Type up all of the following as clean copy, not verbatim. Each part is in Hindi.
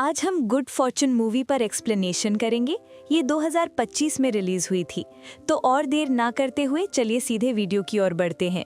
आज हम गुड फॉर्चून मूवी पर एक्सप्लेनेशन करेंगे। ये 2025 में रिलीज हुई थी। तो और देर ना करते हुए चलिए सीधे वीडियो की ओर बढ़ते हैं।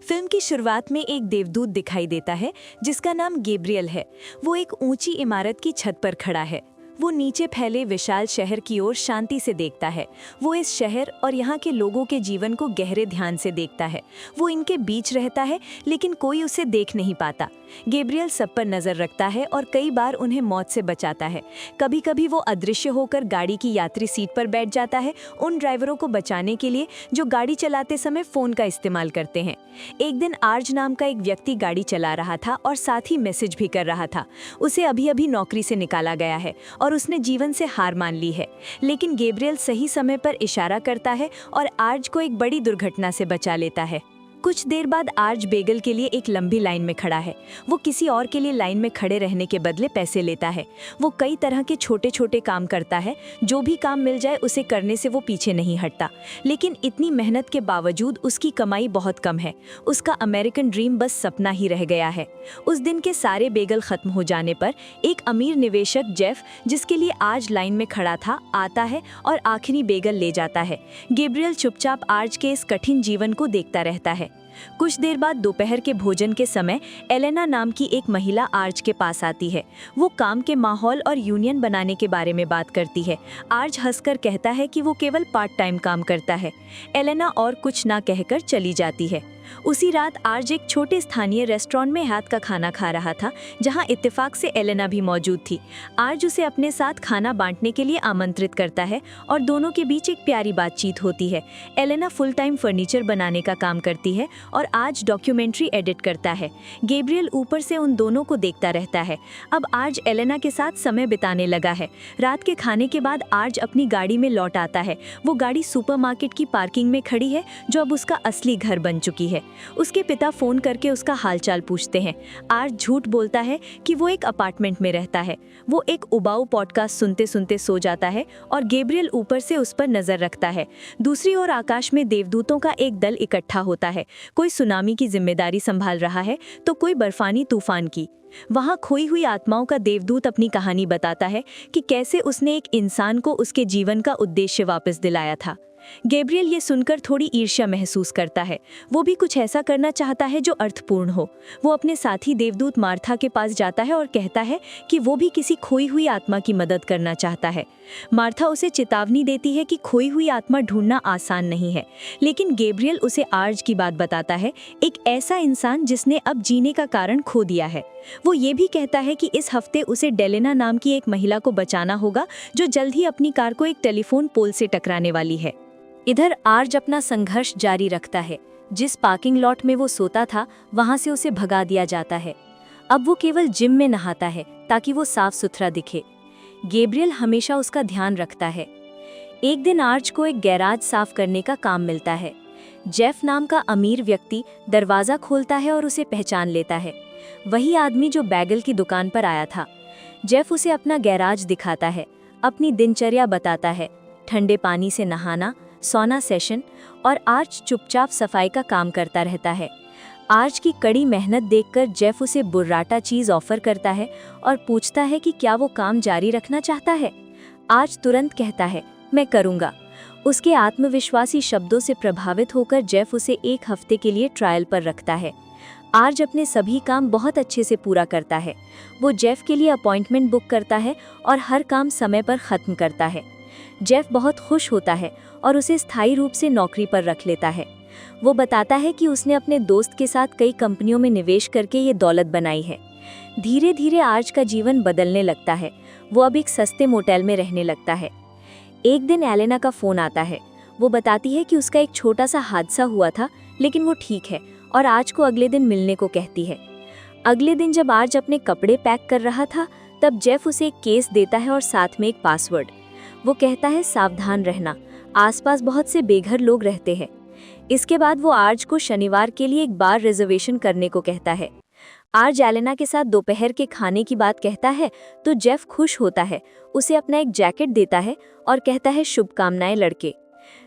फिल्म की शुरुआत में एक देवदूत दिखाई देता है जिसका नाम गैब्रियल है। वो एक ऊंची इमारत की छत पर खड़ा है। वो नीचे फैले विशाल शहर की ओर शांति से देखता है। वो इस शहर और यहाँ के लोगों के जीवन को गहरे ध्यान से देखता है। वो इनके बीच रहता है लेकिन कोई उसे देख नहीं पाता। गैब्रियल सब पर नजर रखता है और कई बार उन्हें मौत से बचाता है। कभी कभी वो अदृश्य होकर गाड़ी की यात्री सीट पर बैठ जाता है, उन ड्राइवरों को बचाने के लिए जो गाड़ी चलाते समय फोन का इस्तेमाल करते हैं। एक दिन आर्ज नाम का एक व्यक्ति गाड़ी चला रहा था और साथ ही मैसेज भी कर रहा था। उसे अभी अभी नौकरी से निकाला गया है और उसने जीवन से हार मान ली है। लेकिन गैब्रियल सही समय पर इशारा करता है और आर्ज को एक बड़ी दुर्घटना से बचा लेता है। कुछ देर बाद आर्ज बेगल के लिए एक लंबी लाइन में खड़ा है। वो किसी और के लिए लाइन में खड़े रहने के बदले पैसे लेता है। वो कई तरह के छोटे छोटे काम करता है। जो भी काम मिल जाए उसे करने से वो पीछे नहीं हटता। लेकिन इतनी मेहनत के बावजूद उसकी कमाई बहुत कम है। उसका अमेरिकन ड्रीम बस सपना ही रह गया है। उस दिन के सारे बेगल खत्म हो जाने पर एक अमीर निवेशक जेफ, जिसके लिए आज लाइन में खड़ा था, आता है और आखिरी बेगल ले जाता है। गैब्रियल चुपचाप आर्ज के इस कठिन जीवन को देखता रहता है। कुछ देर बाद दोपहर के भोजन के समय एलेना नाम की एक महिला आर्ज के पास आती है। वो काम के माहौल और यूनियन बनाने के बारे में बात करती है। आर्ज हंसकर कहता है कि वो केवल पार्ट टाइम काम करता है। एलेना और कुछ ना कहकर चली जाती है। उसी रात आर्ज एक छोटे स्थानीय रेस्टोरेंट में रात का खाना खा रहा था, जहां इत्तेफाक से एलेना भी मौजूद थी। आर्ज उसे अपने साथ खाना बांटने के लिए आमंत्रित करता है और दोनों के बीच एक प्यारी बातचीत होती है। एलेना फुल टाइम फर्नीचर बनाने का काम करती है और आर्ज डॉक्यूमेंट्री एडिट करता है। गैब्रियल ऊपर से उन दोनों को देखता रहता है। अब आर्ज एलेना के साथ समय बिताने लगा है। रात के खाने के बाद आर्ज अपनी गाड़ी में लौट आता है। वो गाड़ी सुपरमार्केट की पार्किंग में खड़ी है, जो अब उसका असली घर बन चुकी है। उसके पिता फोन करके उसका हालचाल पूछते हैं। आर्ज झूठ बोलता है कि वो एक अपार्टमेंट में रहता है। वो एक उबाऊ पॉडकास्ट सुनते सुनते सो जाता है और गैब्रियल ऊपर से उस पर नजर रखता है। दूसरी ओर आकाश में देवदूतों का एक दल इकट्ठा होता है। कोई सुनामी की जिम्मेदारी संभाल रहा है तो कोई बर्फानी तूफान की। वहां खोई हुई आत्माओं का देवदूत अपनी कहानी बताता है कि कैसे उसने एक इंसान को उसके जीवन का उद्देश्य वापस दिलाया था। गैब्रियल ये सुनकर थोड़ी ईर्ष्या महसूस करता है। वो भी कुछ ऐसा करना चाहता है जो अर्थपूर्ण हो। वो अपने साथी देवदूत मार्था के पास जाता है और कहता है कि वो भी किसी खोई हुई आत्मा की मदद करना चाहता है। मार्था उसे चेतावनी देती है कि खोई हुई आत्मा ढूंढना आसान नहीं है। लेकिन गैब्रियल उसे आर्ज की बात बताता है, एक ऐसा इंसान जिसने अब जीने का कारण खो दिया है। वो ये भी कहता है कि इस हफ्ते उसे डेलेना नाम की एक महिला को बचाना होगा, जो जल्द ही अपनी कार को एक टेलीफोन पोल से टकराने वाली है। इधर आर्ज अपना संघर्ष जारी रखता है। जिस पार्किंग लॉट में वो सोता था, वहां से उसे भगा दिया जाता है। अब वो केवल जिम में नहाता है ताकि वो साफ सुथरा दिखे। गैब्रियल हमेशा उसका ध्यान रखता है। एक दिन आर्ज को एक गैराज साफ करने का काम मिलता है। जेफ नाम का अमीर व्यक्ति दरवाजा खोलता है और उसे पहचान लेता है। वही आदमी जो बैगल की दुकान पर आया था। जेफ उसे अपना गैराज दिखाता है, अपनी दिनचर्या बताता है, ठंडे पानी से नहाना, सोना सेशन, और आर्ज चुपचाप सफाई का काम करता रहता है। आर्ज की कड़ी मेहनत देखकर जेफ उसे बुर्राटा चीज ऑफर करता है और पूछता है कि क्या वो काम जारी रखना चाहता है। आर्ज तुरंत कहता है, मैं करूँगा। उसके आत्मविश्वासी शब्दों से प्रभावित होकर जेफ उसे एक हफ्ते के लिए ट्रायल पर रखता है। आर्ज अपने सभी काम बहुत अच्छे से पूरा करता है। वो जेफ के लिए अपॉइंटमेंट बुक करता है और हर काम समय पर ख़त्म करता है। जेफ बहुत खुश होता है और उसे स्थायी रूप से नौकरी पर रख लेता है। वो बताता है कि उसने अपने दोस्त के साथ कई कंपनियों में निवेश करके ये दौलत बनाई है। धीरे धीरे आर्ज का जीवन बदलने लगता है। वो अब एक सस्ते मोटेल में रहने लगता है। एक दिन एलेना का फ़ोन आता है। वो बताती है कि उसका एक छोटा सा हादसा हुआ था, लेकिन वो ठीक है और आर्ज को अगले दिन मिलने को कहती है। अगले दिन जब आर्ज अपने कपड़े पैक कर रहा था, तब जेफ उसे एक केस देता है और साथ में एक पासवर्ड। वो कहता है, सावधान रहना, आसपास बहुत से बेघर लोग रहते हैं। इसके बाद वो आर्ज को शनिवार के लिए एक बार रिजर्वेशन करने को कहता है। आर्ज एलेना के साथ दोपहर के खाने की बात कहता है तो जेफ खुश होता है, उसे अपना एक जैकेट देता है और कहता है, शुभकामनाएं लड़के।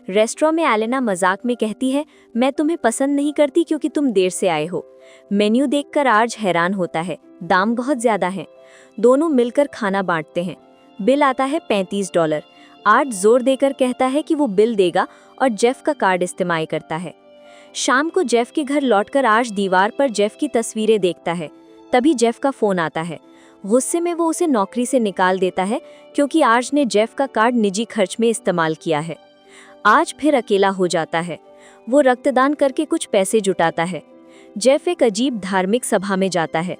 रेस्टोरेंट में एलेना मजाक में कहती है, मैं तुम्हें पसंद नहीं करती क्योंकि तुम देर से आए हो। मेन्यू देखकर आर्ज हैरान होता है, दाम बहुत ज्यादा हैं। दोनों मिलकर खाना बांटते हैं। बिल आता है $35। आर्ज जोर देकर कहता है कि वो बिल देगा और जेफ का कार्ड इस्तेमाल करता है। शाम को जेफ के घर लौटकर आर्ज दीवार पर जेफ की तस्वीरें देखता है। तभी जेफ का फोन आता है। गुस्से में वो उसे नौकरी से निकाल देता है क्योंकि आर्ज ने जेफ का कार्ड निजी खर्च में इस्तेमाल किया है। आज फिर अकेला हो जाता है। वो रक्तदान करके कुछ पैसे जुटाता है। जेफ एक अजीब धार्मिक सभा में जाता है।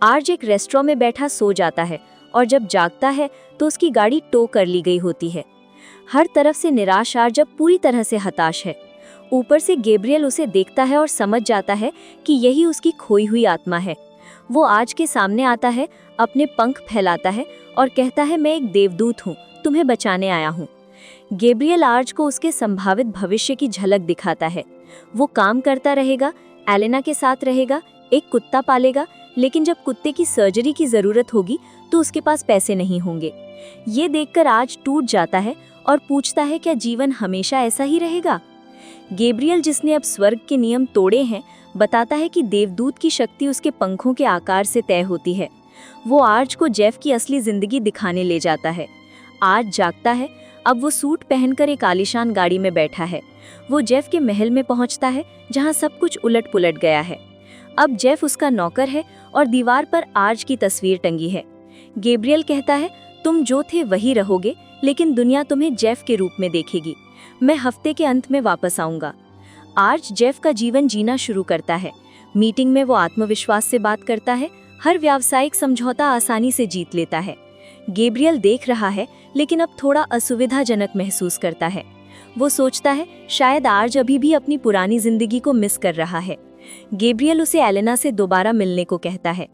आर्ज एक रेस्टोरेंट में बैठा सो जाता है और जब जागता है तो उसकी गाड़ी टो कर ली गई होती है। हर तरफ से निराश आर्ज अब पूरी तरह से हताश है। ऊपर से गैब्रियल उसे देखता है और समझ जाता है कि यही उसकी खोई हुई आत्मा है। वो आर्ज के सामने आता है, अपने पंख फैलाता है और कहता है, मैं एक देवदूत हूँ, तुम्हें बचाने आया हूँ। गैब्रियल आर्ज को उसके संभावित भविष्य की झलक दिखाता है। वो काम करता रहेगा, एलेना के साथ रहेगा, एक कुत्ता पालेगा, लेकिन जब कुत्ते की सर्जरी की जरूरत होगी तो उसके पास पैसे नहीं होंगे। ये देखकर आर्ज टूट जाता है और पूछता है, क्या जीवन हमेशा ऐसा ही रहेगा? गैब्रियल, जिसने अब स्वर्ग के नियम तोड़े हैं, बताता है कि देवदूत की शक्ति उसके पंखों के आकार से तय होती है। वो आर्ज को जेफ की असली जिंदगी दिखाने ले जाता है। आर्ज जागता है। अब वो सूट पहनकर एक आलीशान गाड़ी में बैठा है। वो जेफ के महल में पहुंचता है जहां सब कुछ उलट पुलट गया है। अब जेफ उसका नौकर है और दीवार पर आर्ज की तस्वीर टंगी है। गैब्रियल कहता है, तुम जो थे वही रहोगे, लेकिन दुनिया तुम्हें जेफ के रूप में देखेगी। मैं हफ्ते के अंत में वापस आऊंगा। आर्ज जेफ का जीवन जीना शुरू करता है। मीटिंग में वो आत्मविश्वास से बात करता है, हर व्यावसायिक समझौता आसानी से जीत लेता है। गैब्रियल देख रहा है, लेकिन अब थोड़ा असुविधाजनक महसूस करता है। वो सोचता है, शायद आर्ज अभी भी अपनी पुरानी जिंदगी को मिस कर रहा है। गैब्रियल उसे एलेना से दोबारा मिलने को कहता है।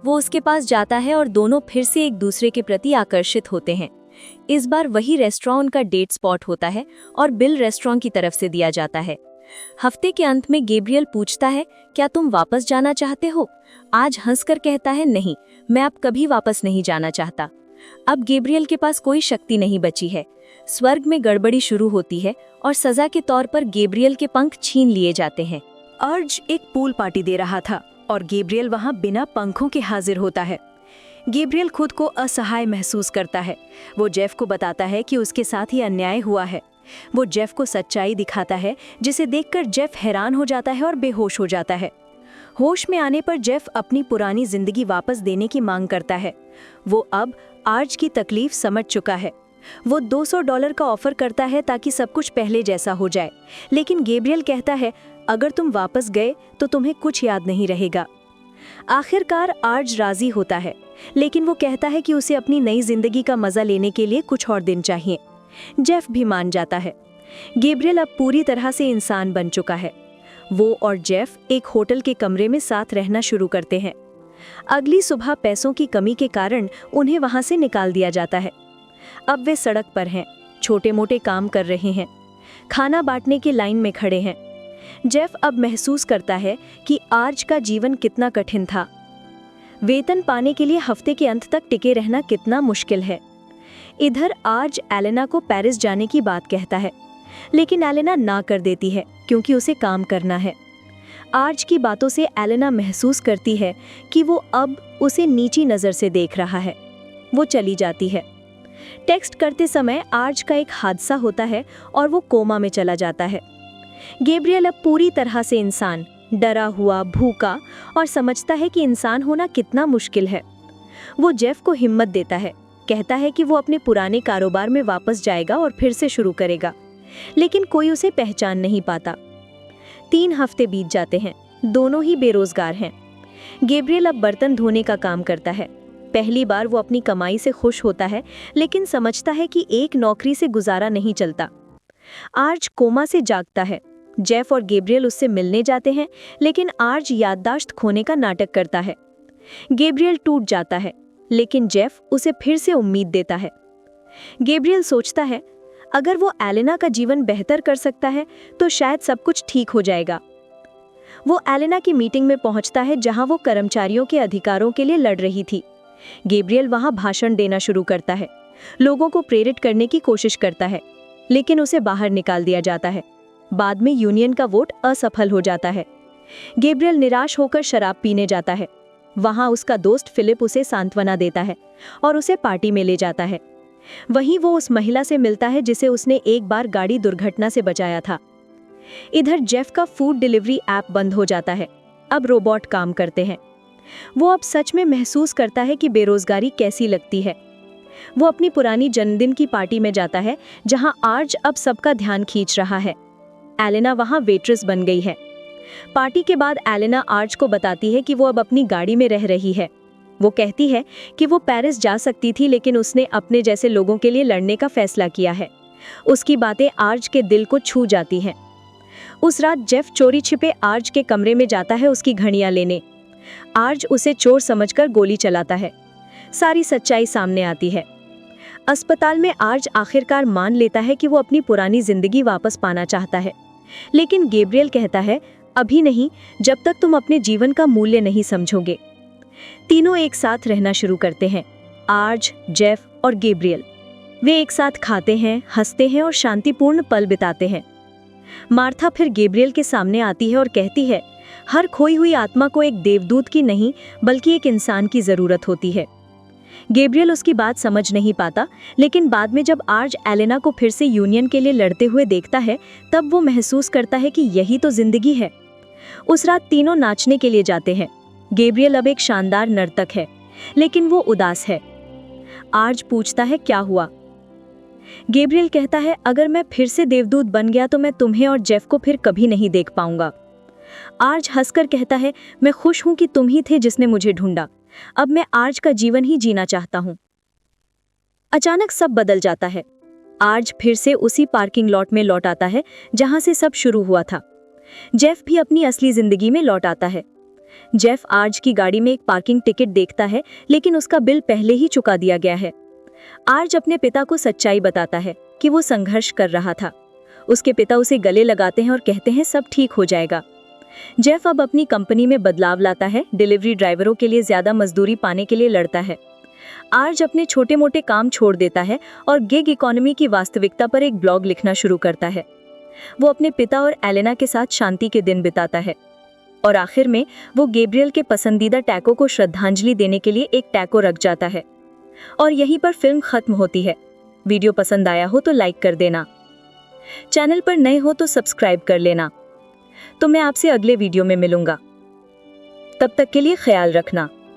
वो उसके पास जाता है और दोनों फिर से एक दूसरे के प्रति आकर्षित होते हैं। इस बार वही रेस्टोरेंट उनका डेट स्पॉट होता है और बिल रेस्टोरेंट की तरफ से दिया जाता है। हफ्ते के अंत में गैब्रियल पूछता है, क्या तुम वापस जाना चाहते हो? आज हंसकर कहता है, नहीं, मैं अब कभी वापस नहीं जाना चाहता। अब गैब्रियल के पास कोई शक्ति नहीं बची है। स्वर्ग में गड़बड़ी शुरू होती है और सजा के तौर पर गैब्रियल के पंख छीन लिए जाते हैं। आर्ज एक पूल पार्टी दे रहा था और गैब्रियल वहां बिना पंखों के हाजिर होता है। गैब्रियल खुद को असहाय महसूस करता है। वो जेफ को बताता है कि उसके साथ ही अन्याय हुआ है। वो जेफ को सच्चाई दिखाता है, जिसे देखकर जेफ हैरान हो जाता है और बेहोश हो जाता है। होश में आने पर जेफ अपनी पुरानी जिंदगी वापस देने की मांग करता है। वो अब आर्ज की तकलीफ समझ चुका है। वो $200 का ऑफर करता है ताकि सब कुछ पहले जैसा हो जाए, लेकिन गैब्रियल कहता है, अगर तुम वापस गए तो तुम्हें कुछ याद नहीं रहेगा। आखिरकार आर्ज राजी होता है, लेकिन वो कहता है कि उसे अपनी नई जिंदगी का मजा लेने के लिए कुछ और दिन चाहिए। जेफ भी मान जाता है। गैब्रियल अब पूरी तरह से इंसान बन चुका है। वो और जेफ एक होटल के कमरे में साथ रहना शुरू करते हैं। अगली सुबह पैसों की कमी के कारण उन्हें वहां से निकाल दिया जाता है। अब वे सड़क पर हैं, छोटे मोटे काम कर रहे हैं, खाना बांटने की लाइन में खड़े हैं। जेफ अब महसूस करता है कि आर्ज का जीवन कितना कठिन था। वेतन पाने के लिए हफ्ते के अंत तक टिके रहना कितना मुश्किल है। इधर आर्ज एलेना को पेरिस जाने की बात कहता है, लेकिन एलेना ना कर देती है क्योंकि उसे काम करना है। आर्ज की बातों से एलेना महसूस करती है कि वो अब उसे नीची नज़र से देख रहा है। वो चली जाती है। टेक्स्ट करते समय आर्ज का एक हादसा होता है और वो कोमा में चला जाता है। गैब्रियल अब पूरी तरह से इंसान, डरा हुआ, भूखा और समझता है कि इंसान होना कितना मुश्किल है। वो जेफ को हिम्मत देता है, कहता है कि वो अपने पुराने कारोबार में वापस जाएगा और फिर से शुरू करेगा, लेकिन कोई उसे पहचान नहीं पाता। 3 हफ्ते बीत जाते हैं। दोनों ही बेरोजगार हैं। गैब्रियल अब बर्तन धोने का काम करता है। पहली बार वो अपनी कमाई से खुश होता है, लेकिन समझता है कि एक नौकरी से गुजारा नहीं चलता। आर्ज कोमा से जागता है। जेफ और गैब्रियल उससे मिलने जाते हैं, लेकिन आर्ज याददाश्त खोने का नाटक करता है। गैब्रियल टूट जाता है, लेकिन जेफ उसे फिर से उम्मीद देता है। गैब्रियल सोचता है, अगर वो एलेना का जीवन बेहतर कर सकता है तो शायद सब कुछ ठीक हो जाएगा। वो एलेना की मीटिंग में पहुंचता है जहां वो कर्मचारियों के अधिकारों के लिए लड़ रही थी। गैब्रियल वहां भाषण देना शुरू करता है, लोगों को प्रेरित करने की कोशिश करता है, लेकिन उसे बाहर निकाल दिया जाता है। बाद में यूनियन का वोट असफल हो जाता है। गैब्रियल निराश होकर शराब पीने जाता है। वहां उसका दोस्त फिलिप उसे सांत्वना देता है और उसे पार्टी में ले जाता है। वहीं वो उस महिला से मिलता है जिसे उसने एक बार गाड़ी दुर्घटना से बचाया था। इधर जेफ का फूड डिलीवरी ऐप बंद हो जाता है। अब रोबोट काम करते हैं। वो अब सच में महसूस करता है कि बेरोजगारी कैसी लगती है। वो अपनी पुरानी जन्मदिन की पार्टी में जाता है जहां आर्ज अब सबका ध्यान खींच रहा है। एलेना वहां वेट्रेस बन गई है। पार्टी के बाद एलेना आर्ज को बताती है कि वो अब अपनी गाड़ी में रह रही है। वो कहती है कि वो पेरिस जा सकती थी, लेकिन उसने अपने जैसे लोगों के लिए लड़ने का फैसला किया है। उसकी बातें आर्ज के दिल को छू जाती हैं। उस रात जेफ चोरी छिपे आर्ज के कमरे में जाता है उसकी घड़ियां लेने। आर्ज उसे चोर समझकर गोली चलाता है। सारी सच्चाई सामने आती है। अस्पताल में आर्ज आखिरकार मान लेता है कि वो अपनी पुरानी जिंदगी वापस पाना चाहता है, लेकिन गैब्रियल कहता है, अभी नहीं, जब तक तुम अपने जीवन का मूल्य नहीं समझोगे। तीनों एक साथ रहना शुरू करते हैं, आर्ज, जेफ और गैब्रियल। वे एक साथ खाते हैं, हंसते हैं और शांतिपूर्ण पल बिताते हैं। मार्था फिर गैब्रियल के सामने आती है और कहती है, हर खोई हुई आत्मा को एक देवदूत की नहीं बल्कि एक इंसान की जरूरत होती है। गैब्रियल उसकी बात समझ नहीं पाता, लेकिन बाद में जब आर्ज एलेना को फिर से यूनियन के लिए लड़ते हुए देखता है, तब वो महसूस करता है कि यही तो जिंदगी है। उस रात तीनों नाचने के लिए जाते हैं। गैब्रियल अब एक शानदार नर्तक है, लेकिन वो उदास है। आर्ज पूछता है, क्या हुआ? गैब्रियल कहता है, अगर मैं फिर से देवदूत बन गया तो मैं तुम्हें और जेफ को फिर कभी नहीं देख पाऊंगा। आर्ज हंसकर कहता है, मैं खुश हूं कि तुम ही थे जिसने मुझे ढूंढा। अब मैं आर्ज का जीवन ही जीना चाहता हूं। अचानक सब बदल जाता है। आर्ज फिर से उसी पार्किंग लॉट में लौट आता है जहां से सब शुरू हुआ था। जेफ भी अपनी असली जिंदगी में लौट आता है। जेफ आर्ज की गाड़ी में एक पार्किंग टिकट देखता है, लेकिन उसका बिल पहले ही चुका दिया गया है। आर्ज अपने पिता को सच्चाई बताता है कि वो संघर्ष कर रहा था। उसके पिता उसे गले लगाते हैं और कहते हैं, सब ठीक हो जाएगा। जेफ अब अपनी कंपनी में बदलाव लाता है, डिलीवरी ड्राइवरों के लिए ज्यादा मजदूरी पाने के लिए लड़ता है। आर्ज अपने छोटे मोटे काम छोड़ देता है और गिग इकोनॉमी की वास्तविकता पर एक ब्लॉग लिखना शुरू करता है। वो अपने पिता और एलेना के साथ शांति के दिन बिताता है और आखिर में वो गैब्रियल के पसंदीदा टैको को श्रद्धांजलि देने के लिए एक टैको रख जाता है। और यहीं पर फिल्म खत्म होती है। वीडियो पसंद आया हो तो लाइक कर देना, चैनल पर नए हो तो सब्सक्राइब कर लेना। तो मैं आपसे अगले वीडियो में मिलूंगा। तब तक के लिए ख्याल रखना।